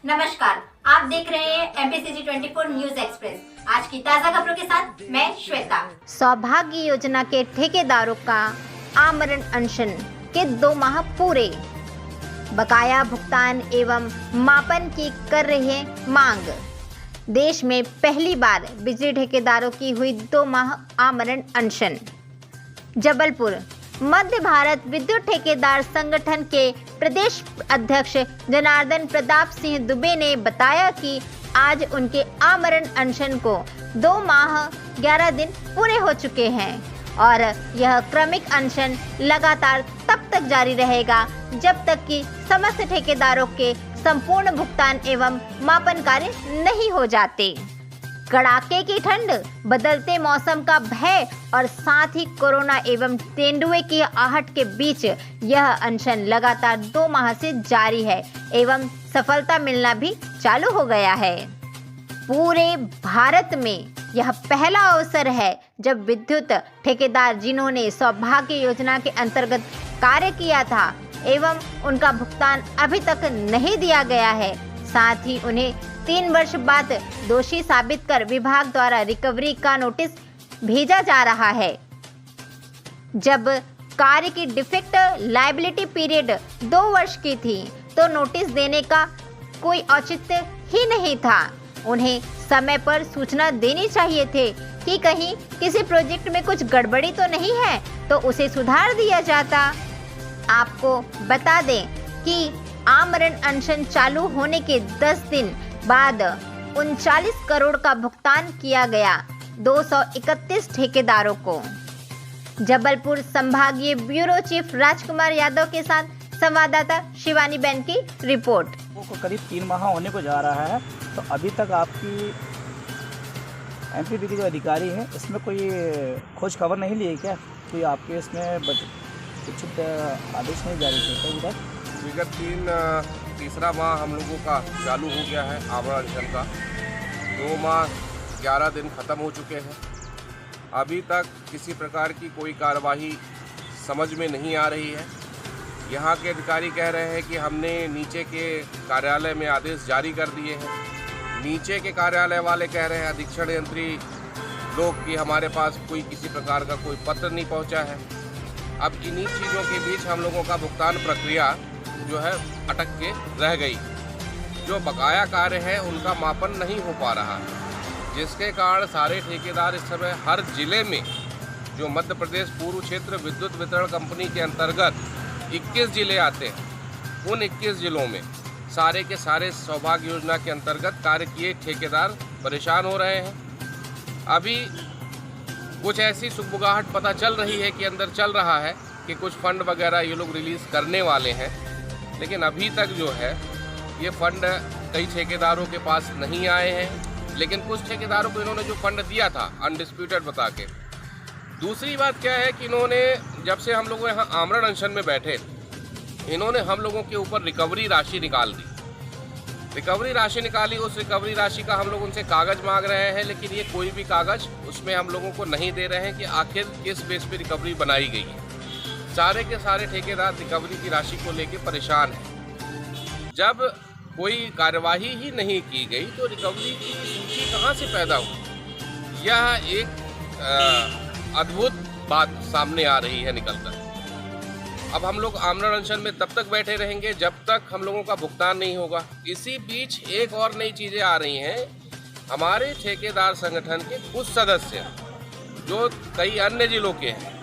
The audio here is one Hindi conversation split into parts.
नमस्कार, आप देख रहे हैं MPCG 24 न्यूज एक्सप्रेस। आज की ताजा खबरों के साथ मैं श्वेता। सौभाग्य योजना के ठेकेदारों का आमरण अनशन के 2 माह पूरे, बकाया भुगतान एवं मापन की कर रहे मांग। देश में पहली बार बिजली ठेकेदारों की हुई 2 माह आमरण अनशन। जबलपुर मध्य भारत विद्युत ठेकेदार संगठन के प्रदेश अध्यक्ष जनार्दन प्रताप सिंह दुबे ने बताया कि आज उनके आमरण अनशन को 2 माह 11 दिन पूरे हो चुके हैं और यह क्रमिक अनशन लगातार तब तक जारी रहेगा जब तक कि समस्त ठेकेदारों के संपूर्ण भुगतान एवं मापन कार्य नहीं हो जाते। कड़ाके की ठंड, बदलते मौसम का भय और साथ ही कोरोना एवं तेंदुए की आहट के बीच यह अनशन लगातार 2 माह से जारी है एवं सफलता मिलना भी चालू हो गया है। पूरे भारत में यह पहला अवसर है जब विद्युत ठेकेदार जिन्होंने सौभाग्य योजना के अंतर्गत कार्य किया था एवं उनका भुगतान अभी तक नहीं दिया गया है, साथ ही उन्हें 3 वर्ष बाद दोषी साबित कर विभाग द्वारा रिकवरी का नोटिस भेजा जा रहा है। जब कार्य की डिफेक्ट लायबिलिटी पीरियड 2 वर्ष की थी तो नोटिस देने का कोई औचित्य ही नहीं था। उन्हें समय पर सूचना देनी चाहिए थे कि कहीं किसी प्रोजेक्ट में कुछ गड़बड़ी तो नहीं है तो उसे सुधार दिया जाता। आपको बता दें कि आमरण अनशन चालू होने के 10 दिन बाद 39 करोड़ का भुगतान किया गया 231 ठेकेदारों को। जबलपुर संभागीय ब्यूरो चीफ राजकुमार यादव के साथ संवाददाता शिवानी बेन की रिपोर्ट। को करीब 3 माह होने को जा रहा है, तो अभी तक आपकी एमपीपी के जो अधिकारी हैं इसमें कोई खोज खबर नहीं ली है क्या? कोई आपके इसमें उचित आदेश नहीं जारी किए अभी तक? विगत तीसरा माह हम लोगों का चालू हो गया है आमरण अनशन का। 2 माह 11 दिन ख़त्म हो चुके हैं। अभी तक किसी प्रकार की कोई कार्यवाही समझ में नहीं आ रही है। यहाँ के अधिकारी कह रहे हैं कि हमने नीचे के कार्यालय में आदेश जारी कर दिए हैं। नीचे के कार्यालय वाले कह रहे हैं अधीक्षण यंत्री लोग कि हमारे पास कोई किसी प्रकार का कोई पत्र नहीं पहुँचा है। अब इन्हीं चीज़ों के बीच हम लोगों का भुगतान प्रक्रिया जो है अटक के रह गई। जो बकाया कार्य है उनका मापन नहीं हो पा रहा है, जिसके कारण सारे ठेकेदार इस समय हर जिले में, जो मध्य प्रदेश पूर्व क्षेत्र विद्युत वितरण कंपनी के अंतर्गत 21 जिले आते हैं, उन 21 जिलों में सारे के सारे सौभाग्य योजना के अंतर्गत कार्य किए ठेकेदार परेशान हो रहे हैं। अभी कुछ ऐसी सुगबुगाहट पता चल रही है कि अंदर चल रहा है कि कुछ फंड वगैरह ये लोग रिलीज़ करने वाले हैं, लेकिन अभी तक जो है ये फंड कई ठेकेदारों के पास नहीं आए हैं। लेकिन कुछ ठेकेदारों को इन्होंने जो फंड दिया था अनडिस्प्यूटेड बता के। दूसरी बात क्या है कि इन्होंने जब से हम लोग यहाँ आमरण अनशन में बैठे, इन्होंने हम लोगों के ऊपर रिकवरी राशि निकाल दी। रिकवरी राशि निकाली, उस रिकवरी राशि का हम लोग उनसे कागज़ मांग रहे हैं, लेकिन ये कोई भी कागज़ उसमें हम लोगों को नहीं दे रहे हैं कि आखिर किस बेस पे रिकवरी बनाई गई है। सारे के सारे ठेकेदार रिकवरी की राशि को लेकर परेशान हैं। जब कोई कार्यवाही ही नहीं की गई तो रिकवरी की सूची कहाँ से पैदा हुई? यह एक अद्भुत बात सामने आ रही है निकलकर। अब हम लोग आमरण अनशन में तब तक बैठे रहेंगे जब तक हम लोगों का भुगतान नहीं होगा। इसी बीच एक और नई चीज़ें आ रही हैं। हमारे ठेकेदार संगठन के कुछ सदस्य जो कई अन्य जिलों के हैं,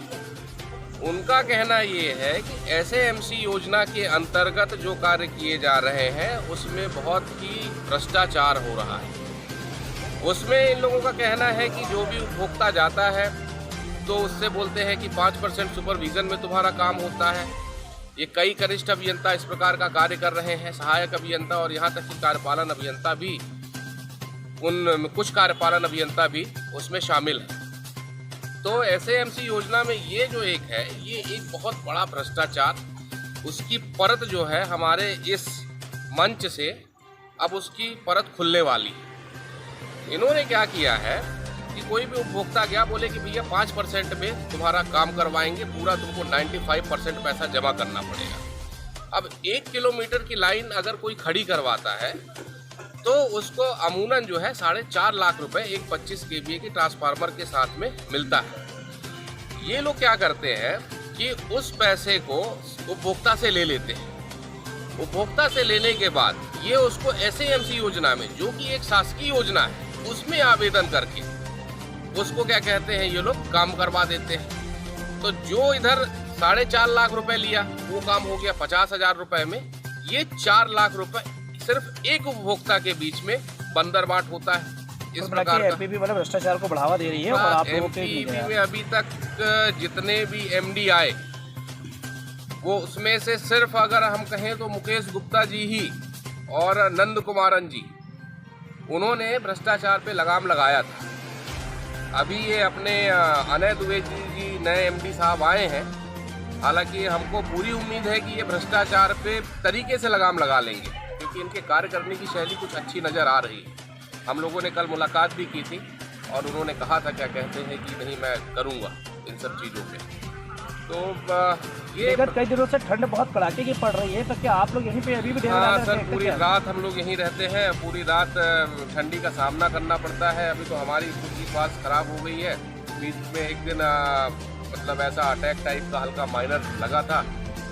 उनका कहना ये है कि एसएएमसी योजना के अंतर्गत जो कार्य किए जा रहे हैं उसमें बहुत ही भ्रष्टाचार हो रहा है। उसमें इन लोगों का कहना है कि जो भी उपभोक्ता जाता है तो उससे बोलते हैं कि 5% सुपरविज़न में तुम्हारा काम होता है। ये कई कनिष्ठ अभियंता इस प्रकार का कार्य कर रहे हैं, सहायक अभियंता और यहाँ तक कि कार्यपालन अभियंता भी, उन कुछ कार्यपालन अभियंता भी उसमें शामिल हैं। तो एसएएमसी योजना में ये जो एक है, ये एक बहुत बड़ा भ्रष्टाचार, उसकी परत जो है हमारे इस मंच से अब उसकी परत खुलने वाली है। इन्होंने क्या किया है कि कोई भी उपभोक्ता गया, बोले कि भैया 5% में तुम्हारा काम करवाएंगे, पूरा तुमको 95% पैसा जमा करना पड़ेगा। अब 1 किलोमीटर की लाइन अगर कोई खड़ी करवाता है तो उसको अमूमन जो है 4.5 लाख रुपए एक 25 kVA के ट्रांसफार्मर के साथ में मिलता है। ये लोग क्या करते हैं कि उस पैसे को उपभोक्ता से ले लेते हैं। उपभोक्ता से लेने के बाद ये उसको SAMC योजना में, जो कि एक शासकीय योजना है, उसमें आवेदन करके उसको क्या कहते हैं, ये लोग काम करवा देते हैं। तो जो इधर 4.5 लाख रुपए लिया वो काम हो गया 50,000 रुपए में। ये 4 लाख रुपए सिर्फ एक उपभोक्ता के बीच में बंदरबाट होता है। इस प्रकार का एमपीपी मतलब भ्रष्टाचार को बढ़ावा दे रही है। और आप लोगों के एमपीपी में अभी तक जितने भी MD आए वो उसमें से सिर्फ अगर हम कहें तो मुकेश गुप्ता जी ही और नंद कुमारन जी, उन्होंने भ्रष्टाचार पे लगाम लगाया था। अभी ये अपने अनय द्विवेदी जी नए MD साहब आए हैं। हालांकि हमको पूरी उम्मीद है कि ये भ्रष्टाचार पे तरीके से लगाम लगा लेंगे, क्योंकि इनके कार्य करने की शैली कुछ अच्छी नज़र आ रही है। हम लोगों ने कल मुलाकात भी की थी और उन्होंने कहा था, क्या कहते हैं कि नहीं मैं करूँगा इन सब चीज़ों पे। तो ये विगत कई दिनों से ठंड बहुत कड़ाके की पड़ रही है, तो क्या आप लोग यहीं पे अभी भी डेरा डाल हाँ रहे हैं? सर, पूरी रात हम लोग यहीं रहते हैं। पूरी रात ठंडी का सामना करना पड़ता है। अभी तो हमारी खुद की स्वास्थ्य खराब हो गई है। बीच में एक दिन मतलब ऐसा अटैक टाइप का हल्का माइनर लगा था।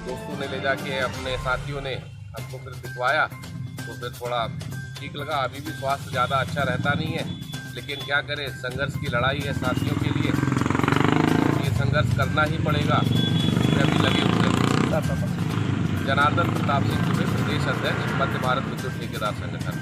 दोस्तों ने ले जाके, अपने साथियों ने हमको फिर दिखवाया, तो फिर थोड़ा ठीक लगा। अभी भी स्वास्थ्य ज़्यादा अच्छा रहता नहीं है, लेकिन क्या करें, संघर्ष की लड़ाई है साथियों के लिए, ये संघर्ष करना ही पड़ेगा। अभी लगे हुए जनार्दन प्रताप सिंह दुबे, प्रदेश अध्यक्ष, मध्य भारत विद्युत ठेकेदार संगठन।